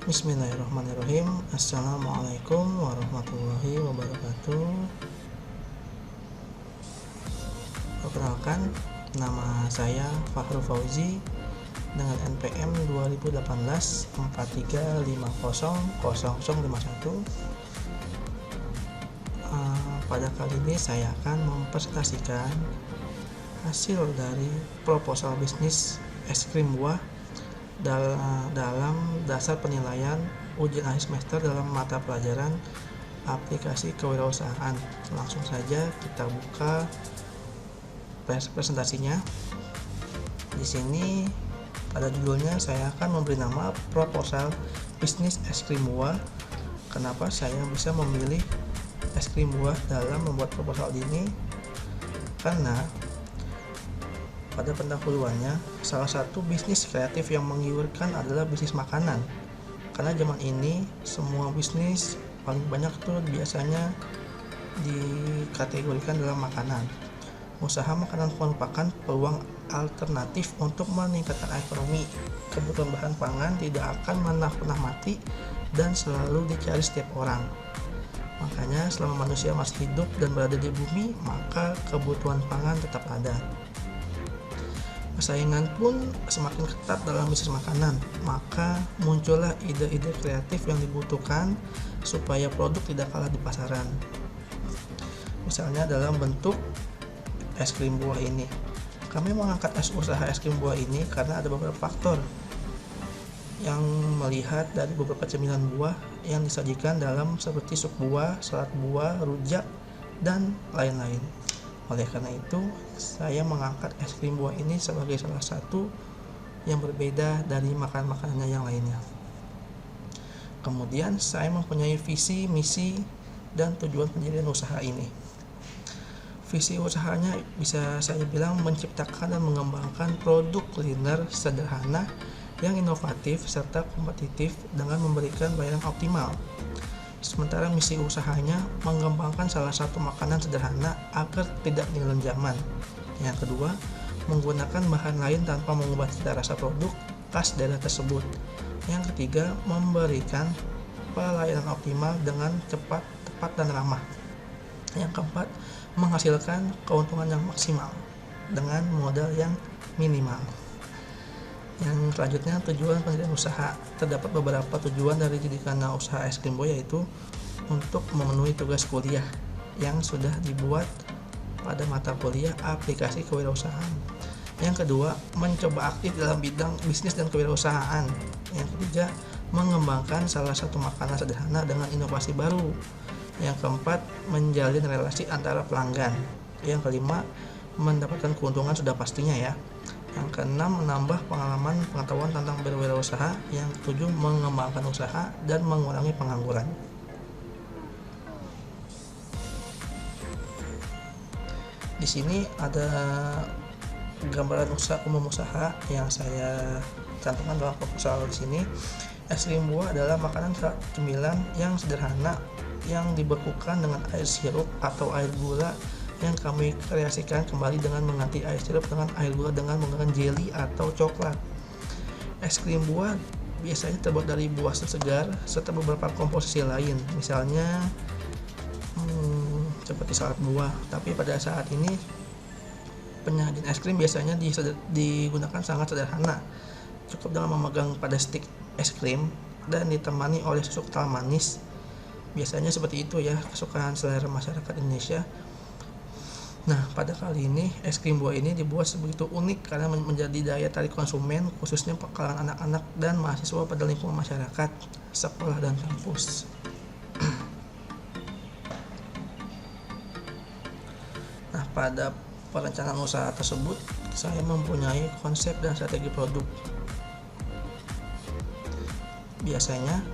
Bismillahirrahmanirrahim. Assalamualaikum warahmatullahi wabarakatuh. Perkenalkan, nama saya Fahru Fauzi dengan NPM 2018 43500051. Pada kali ini saya akan mempresentasikan hasil dari proposal bisnis es krim buah dalam dasar penilaian ujian akhir semester dalam mata pelajaran aplikasi kewirausahaan. Langsung saja kita buka presentasinya. Di sini pada judulnya saya akan memberi nama proposal bisnis es krim buah. Kenapa saya bisa memilih es krim buah dalam membuat proposal ini? Karena pada pendahuluannya, salah satu bisnis kreatif yang menggiurkan adalah bisnis makanan. Karena zaman ini semua bisnis paling banyak tuh biasanya dikategorikan dalam makanan. Usaha makanan merupakan peluang alternatif untuk meningkatkan ekonomi. Kebutuhan bahan pangan tidak akan pernah mati dan selalu dicari setiap orang. Makanya selama manusia masih hidup dan berada di bumi, maka kebutuhan pangan tetap ada. Persaingan pun semakin ketat dalam bisnis makanan, maka muncullah ide-ide kreatif yang dibutuhkan supaya produk tidak kalah di pasaran. Misalnya dalam bentuk es krim buah ini. Kami mengangkat usaha es krim buah ini karena ada beberapa faktor yang melihat dari beberapa cemilan buah yang disajikan dalam seperti sup buah, salad buah, rujak, dan lain-lain. Oleh karena itu, saya mengangkat es krim buah ini sebagai salah satu yang berbeda dari makanan-makanannya yang lainnya. Kemudian, saya mempunyai visi, misi, dan tujuan pendirian usaha ini. Visi usahanya bisa saya bilang menciptakan dan mengembangkan produk kuliner sederhana yang inovatif serta kompetitif dengan memberikan bayaran optimal. Sementara misi usahanya mengembangkan salah satu makanan sederhana agar tidak ketinggalan zaman. Yang kedua, menggunakan bahan lain tanpa mengubah cita rasa produk khas daerah tersebut. Yang ketiga, memberikan pelayanan optimal dengan cepat, tepat, dan ramah. Yang keempat, menghasilkan keuntungan yang maksimal dengan modal yang minimal. Yang selanjutnya, tujuan pendirian usaha. Terdapat beberapa tujuan dari didirikan usaha es krim buah, yaitu untuk memenuhi tugas kuliah yang sudah dibuat pada mata kuliah aplikasi kewirausahaan. Yang kedua, mencoba aktif dalam bidang bisnis dan kewirausahaan. Yang ketiga, mengembangkan salah satu makanan sederhana dengan inovasi baru. Yang keempat, menjalin relasi antara pelanggan. Yang kelima, mendapatkan keuntungan sudah pastinya ya. Yang keenam, menambah pengetahuan tentang berwirausaha. Yang ketujuh, mengembangkan usaha dan mengurangi pengangguran. Di sini ada gambaran umum usaha yang saya cantumkan dalam proposal di sini. Es krim buah adalah makanan cemilan yang sederhana yang dibekukan dengan air sirup atau air gula yang kami kreasikan kembali dengan mengganti air sirup dengan air gula dengan menggunakan jelly atau coklat. Es krim buah biasanya terbuat dari buah segar serta beberapa komposisi lain, misalnya seperti salad buah. Tapi pada saat ini penyajian es krim biasanya digunakan sangat sederhana, cukup dengan memegang pada stik es krim dan ditemani oleh susu kental manis. Biasanya seperti itu ya kesukaan selera masyarakat Indonesia. Nah, pada kali ini es krim buah ini dibuat sebegitu unik karena menjadi daya tarik konsumen, khususnya kalangan anak-anak dan mahasiswa pada lingkungan masyarakat, sekolah, dan kampus. Nah, pada perencanaan usaha tersebut, saya mempunyai konsep dan strategi produk. Biasanya,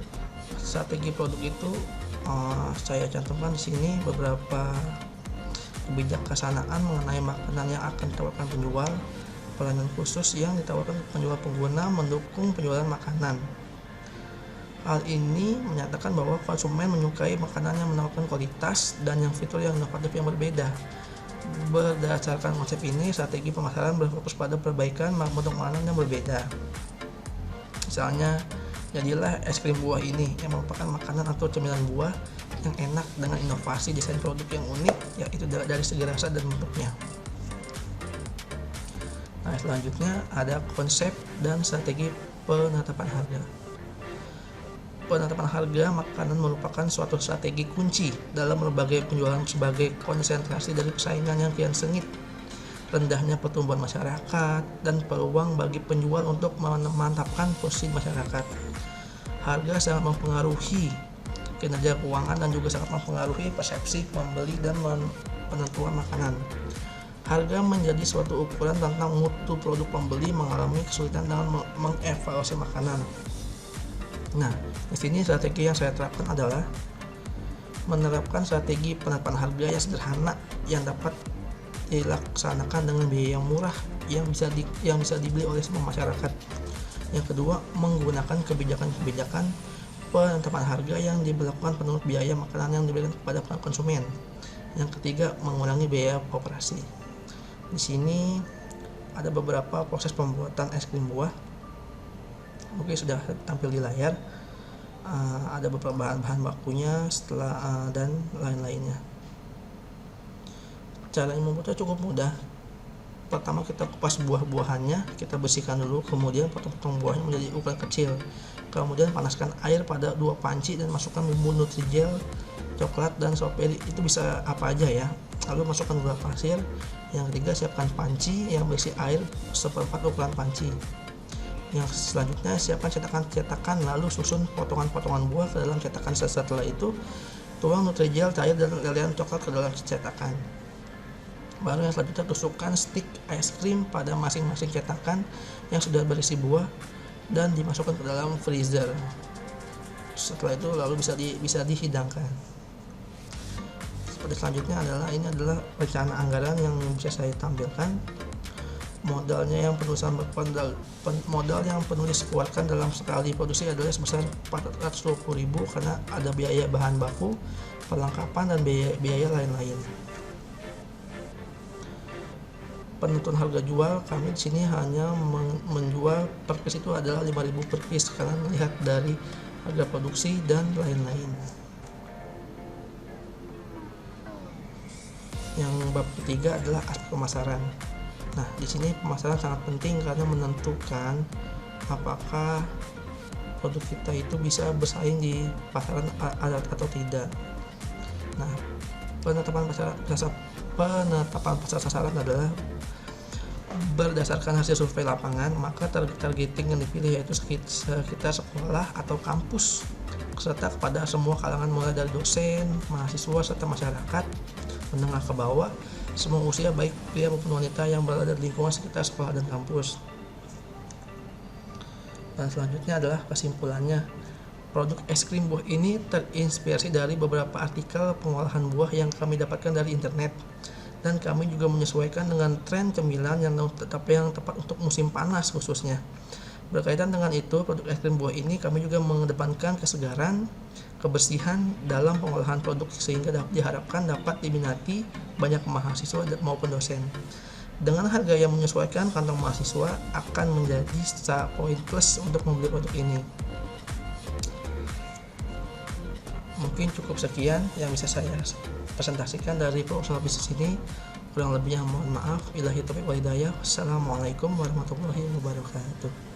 strategi produk itu saya cantumkan di sini beberapa kebijaksanaan mengenai makanan yang akan ditawarkan penjual, pelayanan khusus yang ditawarkan penjual-pengguna mendukung penjualan makanan. Hal ini menyatakan bahwa konsumen menyukai makanan yang menawarkan kualitas dan yang fitur yang inovatif yang berbeda. Berdasarkan konsep ini, strategi pemasaran berfokus pada perbaikan bentuk makanan yang berbeda. Misalnya Jadilah es krim buah ini yang merupakan makanan atau cemilan buah yang enak dengan inovasi desain produk yang unik, yaitu dari segi rasa dan bentuknya. Nah, selanjutnya ada konsep dan strategi penetapan harga. Penetapan harga makanan merupakan suatu strategi kunci dalam berbagai penjualan sebagai konsentrasi dari persaingan yang kian sengit, rendahnya pertumbuhan masyarakat, dan peluang bagi penjual untuk memantapkan posisi masyarakat. Harga sangat mempengaruhi kinerja keuangan dan juga sangat mempengaruhi persepsi pembeli dan penentuan makanan. Harga menjadi suatu ukuran tentang mutu produk. Pembeli mengalami kesulitan dengan mengevaluasi makanan. Nah, di sini strategi yang saya terapkan adalah menerapkan strategi penetapan harga yang sederhana yang dapat dilaksanakan dengan biaya yang murah yang bisa dibeli oleh semua masyarakat. Yang kedua, menggunakan kebijakan-kebijakan penetapan harga yang diberlakukan penurut biaya makanan yang diberikan kepada konsumen. Yang ketiga, mengurangi biaya operasi. Di sini ada beberapa proses pembuatan es krim buah. Oke, sudah tampil di layar. Ada beberapa bahan bakunya dan lain-lainnya. Cara yang membuatnya cukup mudah. Pertama, kita kupas buah-buahannya, kita bersihkan dulu, kemudian potong-potong buahnya menjadi ukuran kecil. Kemudian panaskan air pada 2 panci dan masukkan bumbu Nutrijel, coklat, dan strawberry. Itu bisa apa aja ya. Lalu masukkan gula pasir. Yang ketiga, siapkan panci yang berisi air 1/4 ukuran panci. Yang selanjutnya, siapkan cetakan, lalu susun potongan-potongan buah ke dalam cetakan. Setelah itu, tuang Nutrijel cair dan lelehan coklat ke dalam cetakan. Baru yang selanjutnya, tusukkan stik es krim pada masing-masing cetakan yang sudah berisi buah dan dimasukkan ke dalam freezer. Setelah itu lalu bisa dihidangkan. Seperti selanjutnya adalah rencana anggaran yang bisa saya tampilkan. Modal yang penulis keluarkan dalam sekali produksi adalah sebesar 420.000 karena ada biaya bahan baku, perlengkapan, dan biaya lain-lain. Penentuan harga jual, kami di sini hanya menjual per piece itu adalah 5.000 per piece karena melihat dari harga produksi dan lain-lain. Yang bab ketiga adalah aspek pemasaran. Nah, di sini pemasaran sangat penting karena menentukan apakah produk kita itu bisa bersaing di pasaran atau tidak. Nah, penetapan pasar sasaran adalah berdasarkan hasil survei lapangan, maka targeting yang dipilih yaitu sekitar sekolah atau kampus serta kepada semua kalangan mulai dari dosen, mahasiswa, serta masyarakat menengah ke bawah, semua usia baik pria maupun wanita yang berada di lingkungan sekitar sekolah dan kampus. Dan selanjutnya adalah kesimpulannya. Produk es krim buah ini terinspirasi dari beberapa artikel pengolahan buah yang kami dapatkan dari internet, dan kami juga menyesuaikan dengan tren cemilan yang tepat untuk musim panas khususnya. Berkaitan dengan itu, produk es krim buah ini kami juga mengedepankan kesegaran, kebersihan dalam pengolahan produk sehingga diharapkan dapat diminati banyak mahasiswa maupun dosen. Dengan harga yang menyesuaikan kantong mahasiswa akan menjadi poin plus untuk membeli produk ini. Mungkin cukup sekian yang bisa saya presentasikan dari proposal bisnis ini. Kurang lebihnya mohon maaf. Billahi taufiq wal hidayah. Wassalamualaikum warahmatullahi wabarakatuh.